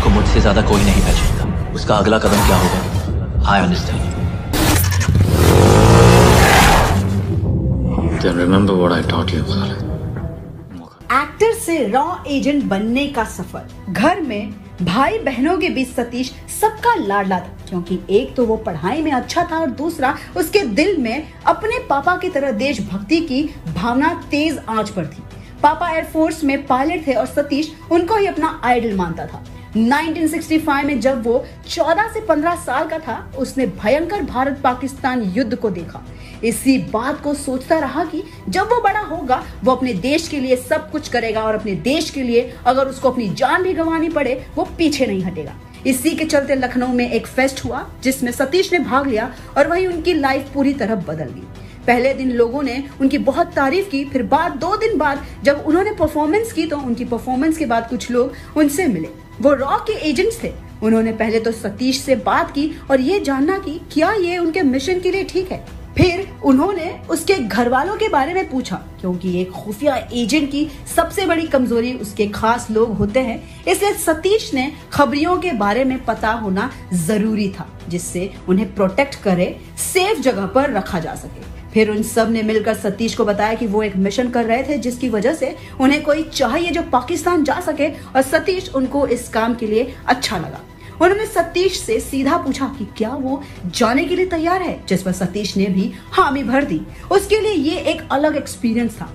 को मुझसे ज्यादा कोई नहीं पहचानता। उसका अगला कदम क्या होगा, I understand. Then remember what I taught you, Khalid. Actor से रॉ एजेंट बनने का सफर। घर में भाई बहनों के बीच सतीश सबका लाडला था, क्योंकि एक तो वो पढ़ाई में अच्छा था और दूसरा उसके दिल में अपने पापा की तरह देशभक्ति की भावना तेज आंच पर थी। पापा एयरफोर्स में पायलट थे और सतीश उनको ही अपना आइडल मानता था। 1965 में जब वो 14 से 15 साल का था, उसने भयंकर भारत पाकिस्तान युद्ध को देखा। इसी बात को सोचता रहा कि जब वो बड़ा होगा वो अपने देश के लिए सब कुछ करेगा और अपने देश के लिए अगर उसको अपनी जान भी गंवानी पड़े वो पीछे नहीं हटेगा। इसी के चलते लखनऊ में एक फेस्ट हुआ जिसमें सतीश ने भाग लिया और वहीं उनकी लाइफ पूरी तरह बदल गई। पहले दिन लोगों ने उनकी बहुत तारीफ की, फिर बाद 2 दिन बाद जब उन्होंने परफॉर्मेंस की तो उनकी परफॉर्मेंस के बाद कुछ लोग उनसे मिले। वो रॉ के एजेंट्स थे। उन्होंने पहले तो सतीश से बात की और ये जानना कि क्या ये उनके मिशन के लिए ठीक है। फिर उन्होंने उसके घर वालों के बारे में पूछा, क्योंकि एक खुफिया एजेंट की सबसे बड़ी कमजोरी उसके खास लोग होते हैं। इसलिए सतीश ने खबरियों के बारे में पता होना जरूरी था, जिससे उन्हें प्रोटेक्ट करे, सेफ जगह पर रखा जा सके। फिर उन सब ने मिलकर सतीश को बताया कि वो एक मिशन कर रहे थे जिसकी वजह से उन्हें कोई चाहिए जो पाकिस्तान जा सके, और सतीश उनको इस काम के लिए अच्छा लगा। उन्होंने सतीश से सीधा पूछा कि क्या वो जाने के लिए तैयार है, जिस पर सतीश ने भी हामी भर दी। उसके लिए ये एक अलग एक्सपीरियंस था।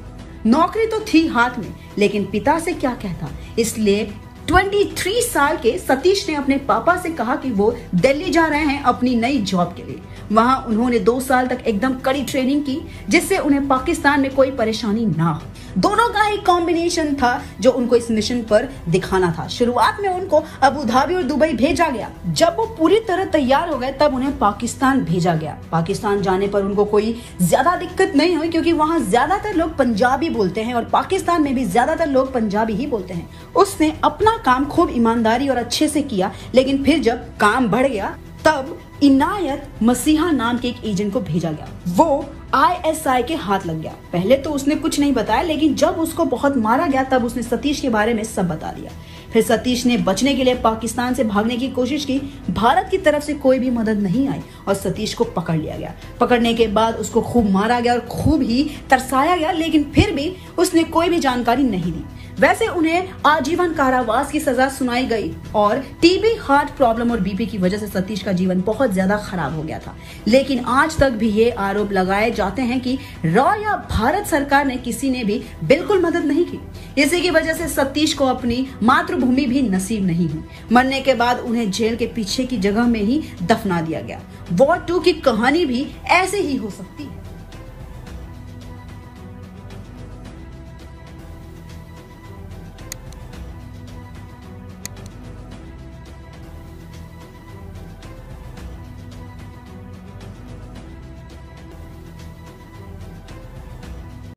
नौकरी तो थी हाथ में, लेकिन पिता से क्या कहता, इसलिए 23 साल के सतीश ने अपने पापा से कहा कि वो दिल्ली जा रहे हैं अपनी नई जॉब के लिए। वहां उन्होंने 2 साल तक एकदम कड़ी ट्रेनिंग की, जिससे उन्हें पाकिस्तान में कोई परेशानी ना हो। दोनों का एक कॉम्बिनेशन था जो उनको इस मिशन पर दिखाना था। शुरुआत में उनको अबू धाबी और दुबई भेजा गया। जब वो पूरी तरह तैयार हो गए तब उन्हें पाकिस्तान भेजा गया। पाकिस्तान जाने पर उनको कोई ज्यादा दिक्कत नहीं हुई, क्योंकि वहां ज्यादातर लोग पंजाबी बोलते हैं और पाकिस्तान में भी ज्यादातर लोग पंजाबी ही बोलते हैं। उसने अपना काम खूब ईमानदारी और अच्छे से किया, लेकिन फिर जब काम बढ़ गया तब इनायत मसीहा नाम के एक एजेंट को भेजा गया। वो ISI के हाथ लग गया। पहले तो उसने कुछ नहीं बताया, लेकिन जब उसको बहुत मारा गया तब उसने सतीश के बारे में सब बता दिया। फिर सतीश ने बचने के लिए पाकिस्तान से भागने की कोशिश की। भारत की तरफ से कोई भी मदद नहीं आई और सतीश को पकड़ लिया गया। पकड़ने के बाद उसको खूब मारा गया और खूब ही तरसाया गया, लेकिन फिर भी उसने कोई भी जानकारी नहीं दी। वैसे उन्हें आजीवन कारावास की सजा सुनाई गई और टीबी, हार्ट प्रॉब्लम और बीपी की वजह से सतीश का जीवन बहुत ज्यादा खराब हो गया था। लेकिन आज तक भी ये आरोप लगाए जाते हैं कि रॉ या भारत सरकार ने किसी ने भी बिल्कुल मदद नहीं की। इसी की वजह से सतीश को अपनी मातृभूमि भी नसीब नहीं हुई। मरने के बाद उन्हें जेल के पीछे की जगह में ही दफना दिया गया। वॉर 2 की कहानी भी ऐसे ही हो सकती है।